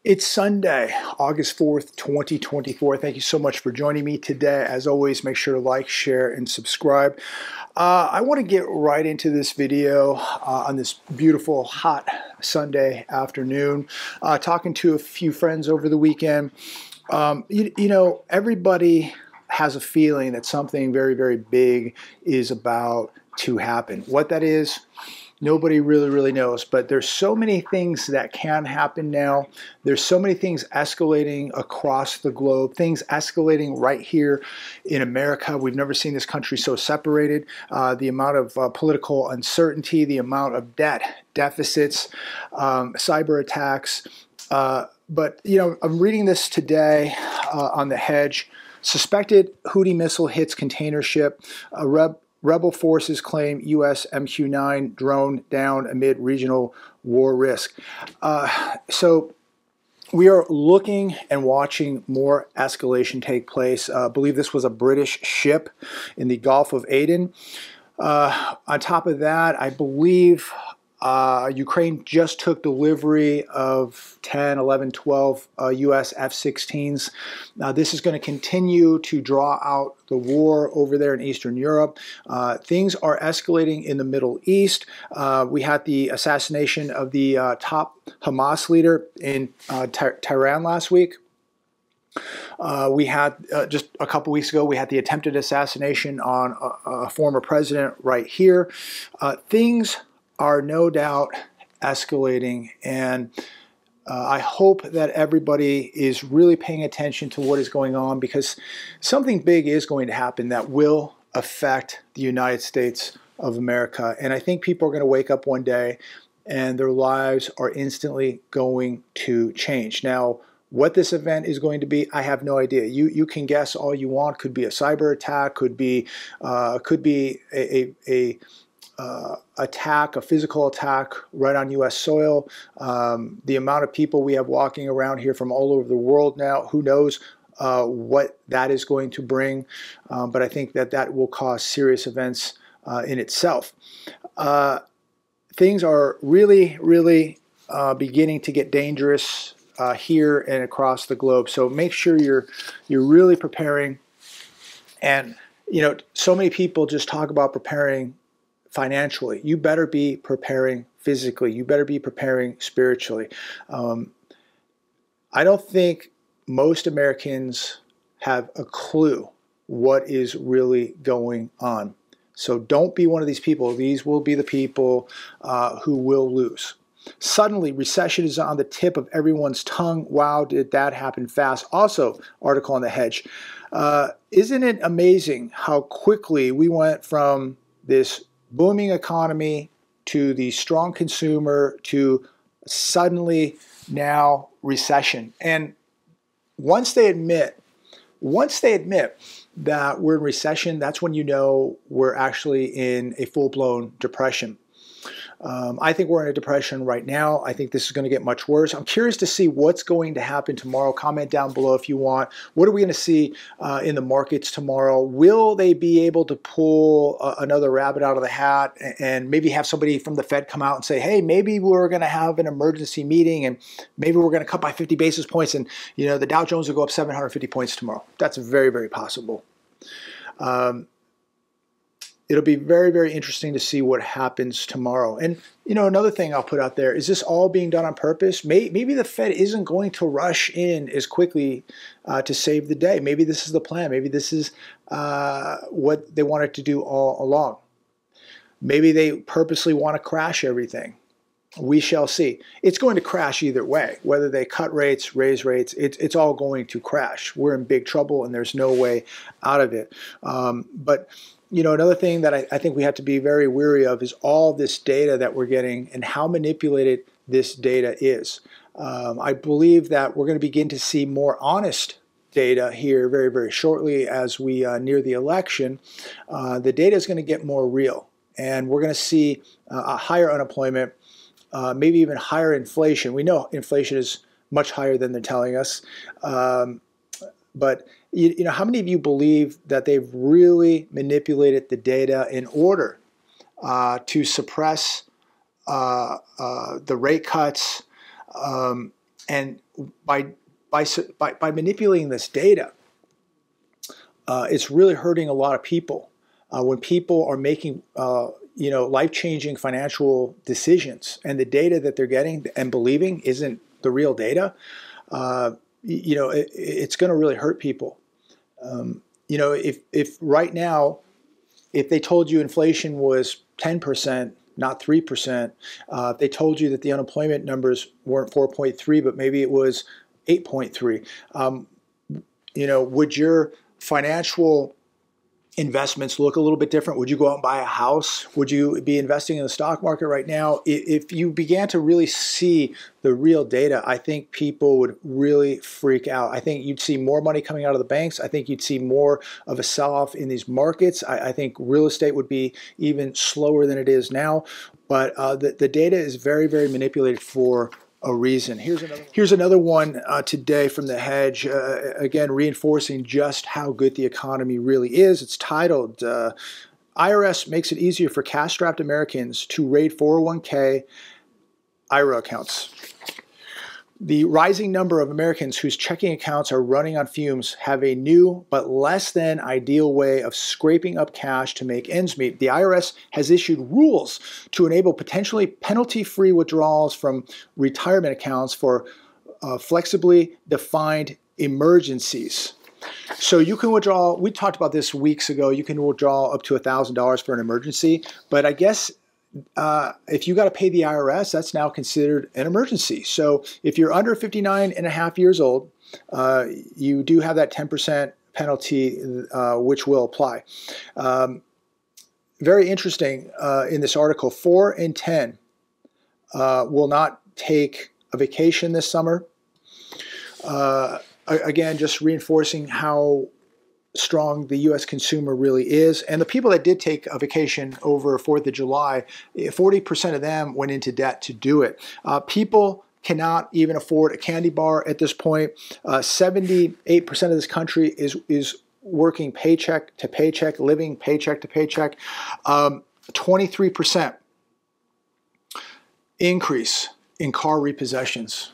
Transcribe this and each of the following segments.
It's Sunday, August 4th, 2024. Thank you so much for joining me today. As always, make sure to like, share, and subscribe. I want to get right into this video on this beautiful, hot Sunday afternoon. Talking to a few friends over the weekend. You know, everybody has a feeling that something very, very big is about to happen. What that is, nobody really knows, but there's so many things that can happen now. There's so many things escalating across the globe, things escalating right here in America. We've never seen this country so separated. The amount of political uncertainty, the amount of debt, deficits, cyber attacks. But, you know, I'm reading this today on The Hedge. Suspected Houthi missile hits container ship. Rebel forces claim U.S. MQ-9 drone down amid regional war risk. So we are looking and watching more escalation take place. I believe this was a British ship in the Gulf of Aden. On top of that, I believe Ukraine just took delivery of 10, 11, 12 U.S. F-16s. Now, this is going to continue to draw out the war over there in Eastern Europe. Things are escalating in the Middle East. We had the assassination of the top Hamas leader in Tehran last week. We had just a couple weeks ago, we had the attempted assassination on a former president right here. Things are no doubt escalating, and I hope that everybody is really paying attention to what is going on, because something big is going to happen that will affect the United States of America. And I think people are going to wake up one day and their lives are instantly going to change. Now, what this event is going to be, I have no idea. You can guess all you want. Could be a cyber attack, could be attack, a physical attack right on U.S. soil. The amount of people we have walking around here from all over the world now, who knows what that is going to bring. But I think that that will cause serious events in itself. Things are really beginning to get dangerous here and across the globe. So make sure you're really preparing. And, you know, so many people just talk about preparing financially. You better be preparing physically. You better be preparing spiritually. I don't think most Americans have a clue what is really going on. So don't be one of these people. These will be the people who will lose. Suddenly, recession is on the tip of everyone's tongue. Wow, did that happen fast? Also, article on The Hedge. Isn't it amazing how quickly we went from this booming economy to the strong consumer to suddenly now recession? And once they admit that we're in recession, that's when you know we're actually in a full-blown depression. I think we're in a depression right now. I think this is going to get much worse. I'm curious to see what's going to happen tomorrow. Comment down below if you want. What are we going to see in the markets tomorrow? Will they be able to pull another rabbit out of the hat and maybe have somebody from the Fed come out and say, hey, maybe we're going to have an emergency meeting and maybe we're going to cut by 50 basis points and, you know, the Dow Jones will go up 750 points tomorrow. That's very possible. It'll be very interesting to see what happens tomorrow. And, you know, another thing I'll put out there, is this all being done on purpose? Maybe the Fed isn't going to rush in as quickly to save the day. Maybe this is the plan. Maybe this is what they wanted to do all along. Maybe they purposely want to crash everything. We shall see. It's going to crash either way. Whether they cut rates, raise rates, it's all going to crash. We're in big trouble and there's no way out of it. But you know, another thing that I think we have to be very wary of is all this data that we're getting and how manipulated this data is. I believe that we're going to begin to see more honest data here very shortly as we near the election. The data is going to get more real, and we're going to see a higher unemployment, maybe even higher inflation. We know inflation is much higher than they're telling us. But you know, how many of you believe that they've really manipulated the data in order to suppress the rate cuts, And by manipulating this data, it's really hurting a lot of people. When people are making life-changing financial decisions, and the data that they're getting and believing isn't the real data, it's going to really hurt people. If right now, if they told you inflation was 10%, not 3%, if they told you that the unemployment numbers weren't 4.3, but maybe it was 8.3, would your financial investments look a little bit different? Would you go out and buy a house? Would you be investing in the stock market right now? If you began to really see the real data, I think people would really freak out. I think you'd see more money coming out of the banks. I think you'd see more of a sell-off in these markets. I think real estate would be even slower than it is now. But the data is very, very manipulated for a reason. Here's another one today from The Hedge, again reinforcing just how good the economy really is. It's titled, IRS Makes It Easier for Cash-Strapped Americans to Raid 401k IRA Accounts. The rising number of Americans whose checking accounts are running on fumes have a new but less than ideal way of scraping up cash to make ends meet. The IRS has issued rules to enable potentially penalty-free withdrawals from retirement accounts for flexibly defined emergencies. So you can withdraw, we talked about this weeks ago, you can withdraw up to $1,000 for an emergency, but I guess if you got to pay the IRS, that's now considered an emergency. So if you're under 59 and a half years old, you do have that 10% penalty, which will apply. Very interesting in this article, 4 in 10 will not take a vacation this summer. Again, just reinforcing how strong the U.S. consumer really is. And the people that did take a vacation over 4th of July, 40% of them went into debt to do it. People cannot even afford a candy bar at this point. 78% of this country is working paycheck to paycheck, living paycheck to paycheck. 23% increase in car repossessions.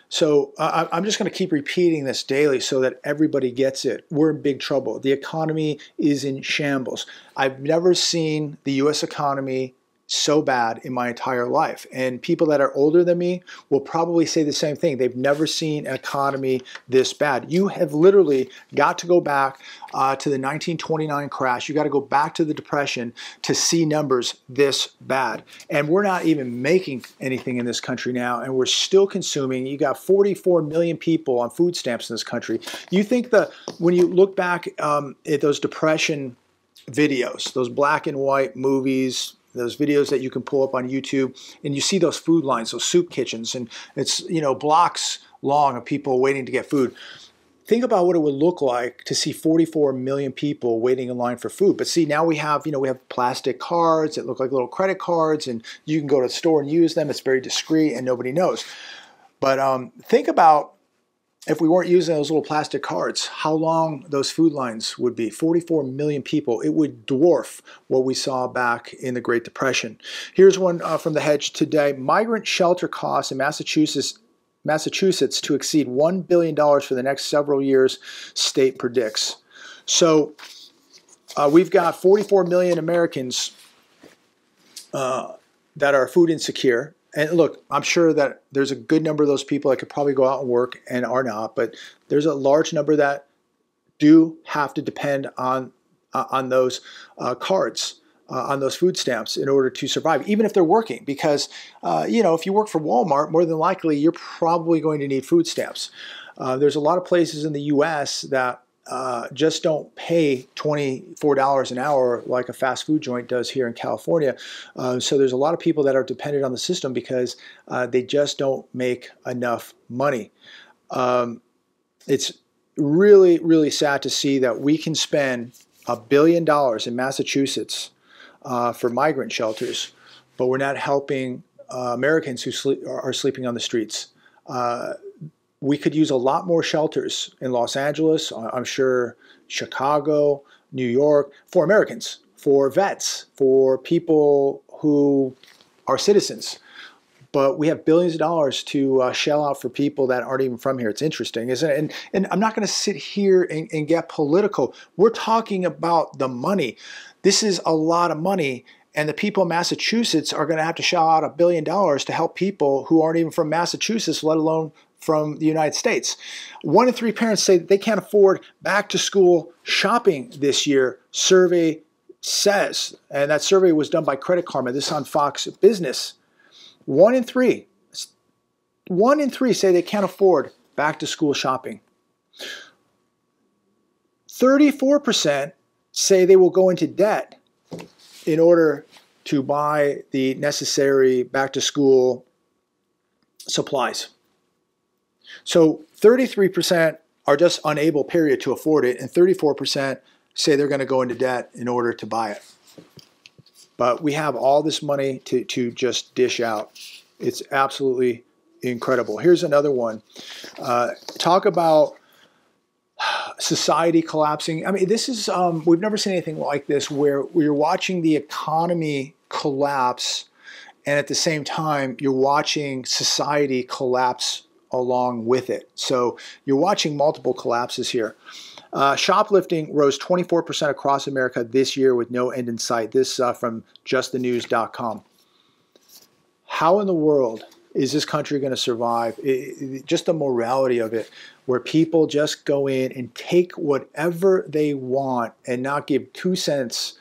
So I'm just going to keep repeating this daily so that everybody gets it. We're in big trouble. The economy is in shambles. I've never seen the U.S. economy so bad in my entire life. And people that are older than me will probably say the same thing. They've never seen an economy this bad. You have literally got to go back to the 1929 crash. You got to go back to the Depression to see numbers this bad. And we're not even making anything in this country now, and we're still consuming. You got 44 million people on food stamps in this country. You think that when you look back at those Depression videos, those black and white movies, those videos that you can pull up on YouTube, and you see those food lines, those soup kitchens, and it's, blocks long of people waiting to get food. Think about what it would look like to see 44 million people waiting in line for food. But see, now we have plastic cards that look like little credit cards, and you can go to the store and use them. It's very discreet and nobody knows. But think about if we weren't using those little plastic cards, how long those food lines would be. 44 million people. It would dwarf what we saw back in the Great Depression. Here's one from The Hedge today. Migrant shelter costs in Massachusetts to exceed $1 billion for the next several years, state predicts. So we've got 44 million Americans that are food insecure. And look, I'm sure that there's a good number of those people that could probably go out and work and are not, but there's a large number that do have to depend on those cards, on those food stamps in order to survive, even if they're working. Because, if you work for Walmart, more than likely you're probably going to need food stamps. There's a lot of places in the U.S. that just don't pay $24 an hour like a fast food joint does here in California. So there's a lot of people that are dependent on the system because they just don't make enough money. It's really, really sad to see that we can spend $1 billion in Massachusetts for migrant shelters, but we're not helping Americans who are sleeping on the streets. We could use a lot more shelters in Los Angeles, I'm sure Chicago, New York, for Americans, for vets, for people who are citizens. but we have billions of dollars to shell out for people that aren't even from here. It's interesting, isn't it? And I'm not going to sit here and get political. We're talking about the money. This is a lot of money. And the people in Massachusetts are going to have to shell out $1 billion to help people who aren't even from Massachusetts, let alone from the United States. 1 in 3 parents say that they can't afford back-to-school shopping this year, survey says. And that survey was done by Credit Karma. This is on Fox Business. 1 in 3 say they can't afford back-to-school shopping. 34% say they will go into debt in order to buy the necessary back-to-school supplies. So 33% are just unable, period, to afford it, and 34% say they're going to go into debt in order to buy it. But we have all this money to just dish out. It's absolutely incredible. Here's another one. Talk about society collapsing. I mean, this is, we've never seen anything like this, where you're watching the economy collapse, and at the same time, you're watching society collapse along with it. So you're watching multiple collapses here. Shoplifting rose 24% across America this year with no end in sight. This from justthenews.com. How in the world is this country going to survive? Just the morality of it, where people just go in and take whatever they want and not give 2 cents,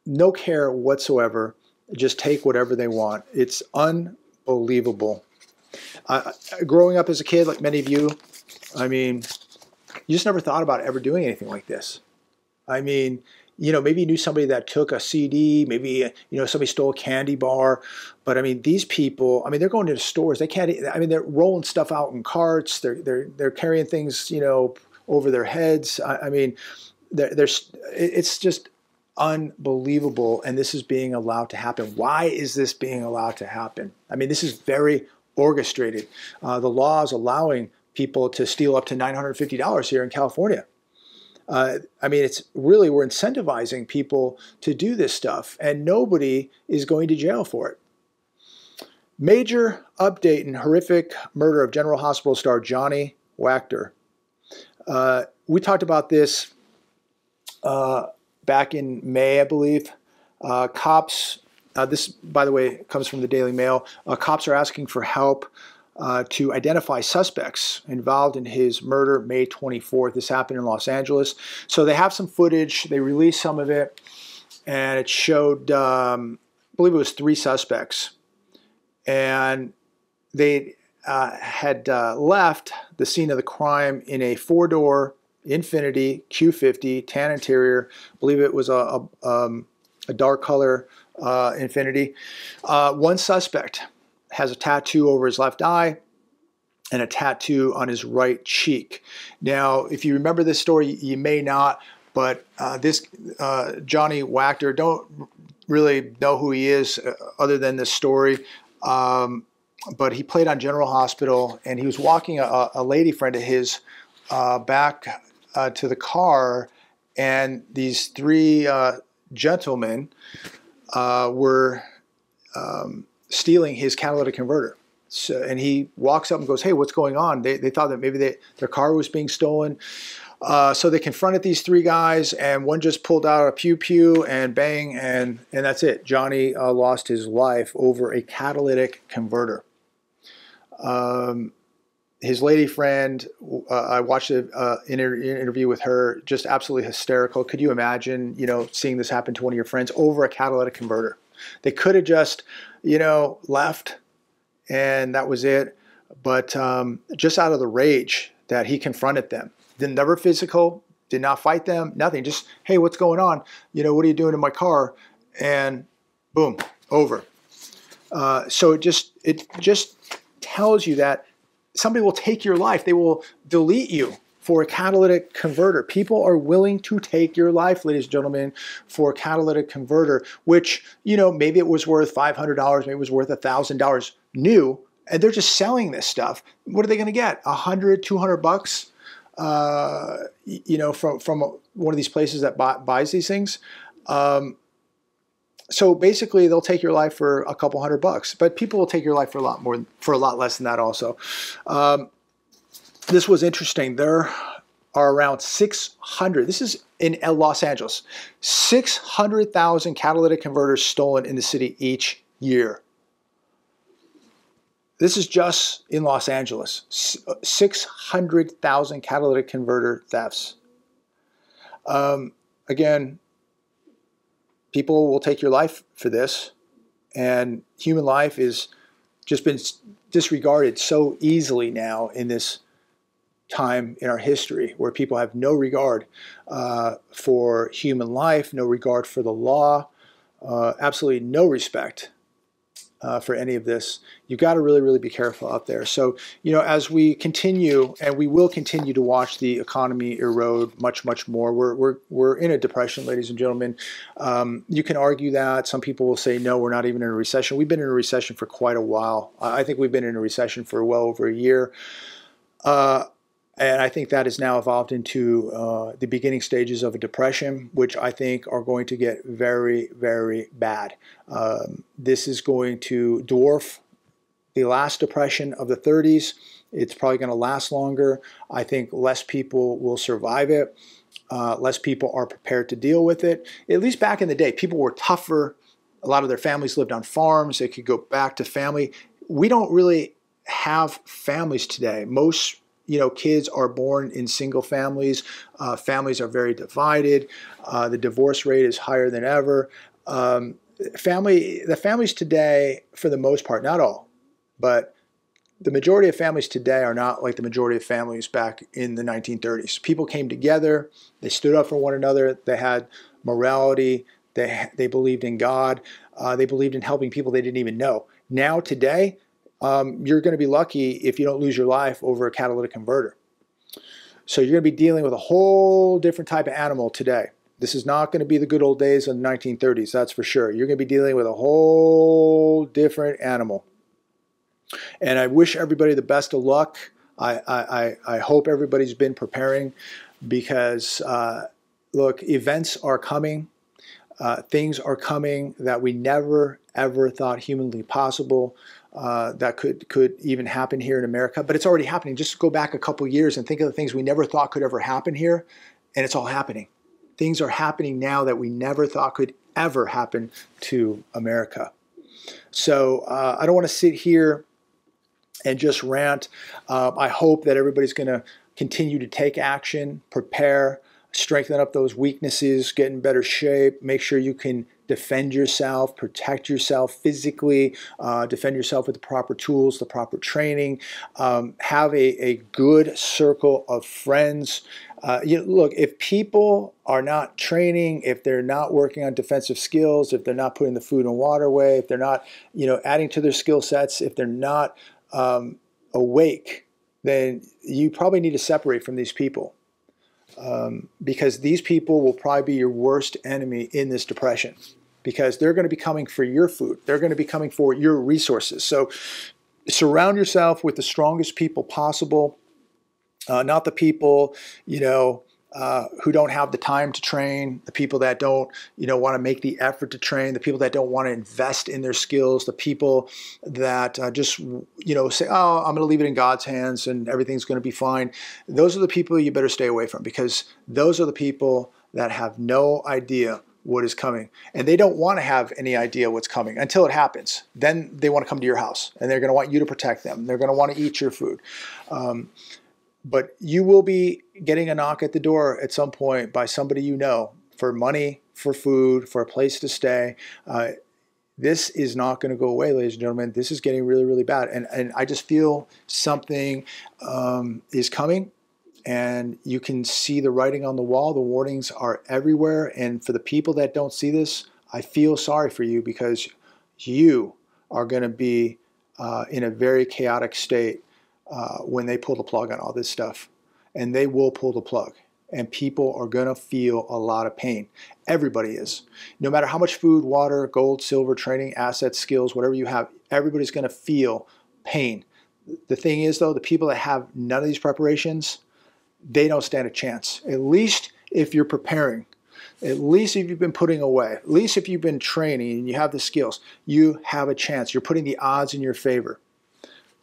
no care whatsoever, just take whatever they want. It's unbelievable. Growing up as a kid, like many of you, I mean, you just never thought about ever doing anything like this. I mean, you know, maybe you knew somebody that took a CD, maybe, you know, somebody stole a candy bar. But I mean, these people, I mean, they're going to the stores. They can't, I mean, they're rolling stuff out in carts. They're carrying things, you know, over their heads. I mean, it's just unbelievable. And this is being allowed to happen. Why is this being allowed to happen? I mean, this is very orchestrated. The law is allowing people to steal up to $950 here in California. I mean, it's really, we're incentivizing people to do this stuff, and nobody is going to jail for it. Major update in horrific murder of General Hospital star Johnny Wachter. We talked about this back in May, I believe. Cops, this, by the way, comes from the Daily Mail. Cops are asking for help to identify suspects involved in his murder May 24th. This happened in Los Angeles. So they have some footage. They released some of it, and it showed, I believe it was 3 suspects. And they had left the scene of the crime in a 4-door Infiniti Q50 tan interior. I believe it was a dark color Infiniti. One suspect has a tattoo over his left eye and a tattoo on his right cheek. Now, if you remember this story, you may not, but this Johnny Wachter, don't really know who he is other than this story. But he played on General Hospital, and he was walking a lady friend of his back to the car, and these 3 gentlemen were stealing his catalytic converter. So, and he walks up and goes, "Hey, what's going on?" They thought that maybe their car was being stolen. So they confronted these 3 guys, and one just pulled out a pew and bang, and that's it. Johnny lost his life over a catalytic converter. His lady friend, I watched an interview with her, just absolutely hysterical. Could you imagine, you know, seeing this happen to one of your friends over a catalytic converter? They could have just, you know, left, and that was it. But just out of the rage that he confronted them. Never physical, did not fight them, nothing. Just, "Hey, what's going on? You know, what are you doing in my car?" And boom, over. So it just tells you that somebody will take your life. They will delete you for a catalytic converter. People are willing to take your life, ladies and gentlemen, for a catalytic converter, which, you know, maybe it was worth $500, maybe it was worth $1,000 new, and they're just selling this stuff. What are they going to get? $100, $200? You know, from one of these places that buys these things. So basically, they'll take your life for a couple $100, but people will take your life for a lot more, for a lot less than that also. This was interesting. There are around 600, this is in Los Angeles, 600,000 catalytic converters stolen in the city each year. This is just in Los Angeles, 600,000 catalytic converter thefts. Again, people will take your life for this, and human life has just been disregarded so easily now in this time in our history, where people have no regard for human life, no regard for the law, absolutely no respect for any of this. You've got to really, really be careful out there. So, you know, as we continue, and we will continue to watch the economy erode much, much more. We're in a depression, ladies and gentlemen. You can argue that. Some people will say, no, we're not even in a recession. We've been in a recession for quite a while. I think we've been in a recession for well over a year. And I think that has now evolved into the beginning stages of a depression, which I think are going to get very, very bad. This is going to dwarf the last depression of the 30s. It's probably going to last longer. I think less people will survive it. Less people are prepared to deal with it. At least back in the day, people were tougher. A lot of their families lived on farms. They could go back to family. We don't really have families today. Most kids are born in single families. Families are very divided. The divorce rate is higher than ever. The families today, for the most part, not all, but the majority of families today are not like the majority of families back in the 1930s. People came together. They stood up for one another. They had morality. They believed in God. They believed in helping people they didn't even know. Now, today, you're going to be lucky if you don't lose your life over a catalytic converter. So you're going to be dealing with a whole different type of animal today. This is not going to be the good old days of the 1930s, that's for sure. You're going to be dealing with a whole different animal. And I wish everybody the best of luck. I hope everybody's been preparing, because, look, events are coming. Things are coming that we never, ever thought humanly possible. That could even happen here in America, but it's already happening. Just go back a couple years and think of the things we never thought could ever happen here, and it's all happening. Things are happening now that we never thought could ever happen to America. So I don't want to sit here and just rant. I hope that everybody's going to continue to take action, prepare, strengthen up those weaknesses, get in better shape, make sure you can defend yourself, protect yourself physically, defend yourself with the proper tools, the proper training, have a good circle of friends. Look, if people are not training, if they're not working on defensive skills, if they're not putting the food and water away, if they're not, adding to their skill sets, if they're not awake, then you probably need to separate from these people. Because these people will probably be your worst enemy in this depression, because they're going to be coming for your food. They're going to be coming for your resources. So surround yourself with the strongest people possible, not the people, who don't have the time to train, the people that don't, want to make the effort to train, the people that don't want to invest in their skills, the people that just, say, oh, I'm going to leave it in God's hands and everything's going to be fine. Those are the people you better stay away from, because those are the people that have no idea what is coming. And they don't want to have any idea what's coming until it happens. Then they want to come to your house, and they're going to want you to protect them. They're going to want to eat your food. But you will be getting a knock at the door at some point by somebody for money, for food, for a place to stay. This is not going to go away, ladies and gentlemen. This is getting really, really bad. And I just feel something is coming, and you can see the writing on the wall. The warnings are everywhere. And for the people that don't see this, I feel sorry for you, because you are going to be in a very chaotic state when they pull the plug on all this stuff. And they will pull the plug. And people are going to feel a lot of pain. Everybody is. No matter how much food, water, gold, silver, training, assets, skills, whatever you have, everybody's going to feel pain. The thing is, though, the people that have none of these preparations, they don't stand a chance. At least if you're preparing. At least if you've been putting away, at least if you've been training and you have the skills, you have a chance. You're putting the odds in your favor.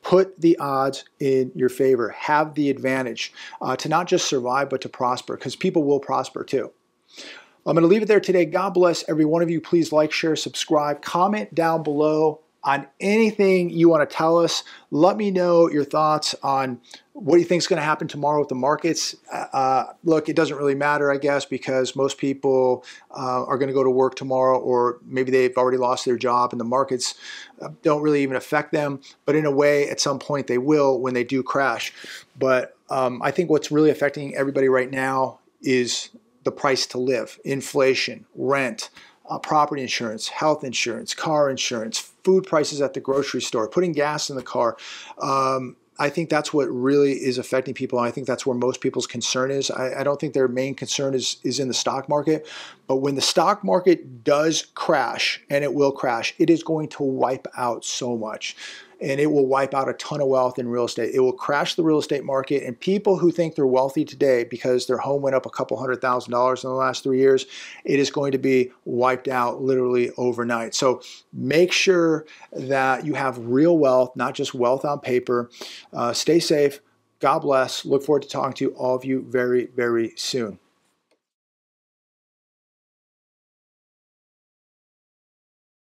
Put the odds in your favor. Have the advantage to not just survive, but to prosper, because people will prosper too. I'm going to leave it there today. God bless every one of you. Please like, share, subscribe, comment down below on anything you want to tell us. Let me know your thoughts on what do you think is going to happen tomorrow with the markets. Look, it doesn't really matter, I guess, because most people are going to go to work tomorrow, or maybe they've already lost their job and the markets don't really even affect them. But in a way, at some point they will when they do crash. But I think what's really affecting everybody right now is the price to live, inflation, rent, property insurance, health insurance, car insurance, food prices at the grocery store, putting gas in the car. I think that's what really is affecting people. And I think that's where most people's concern is. I don't think their main concern is in the stock market. But when the stock market does crash, and it will crash, it is going to wipe out so much. And it will wipe out a ton of wealth in real estate. It will crash the real estate market. And people who think they're wealthy today because their home went up a couple $100,000 in the last 3 years, it is going to be wiped out literally overnight. So make sure that you have real wealth, not just wealth on paper. Stay safe. God bless. Look forward to talking to all of you very, very soon.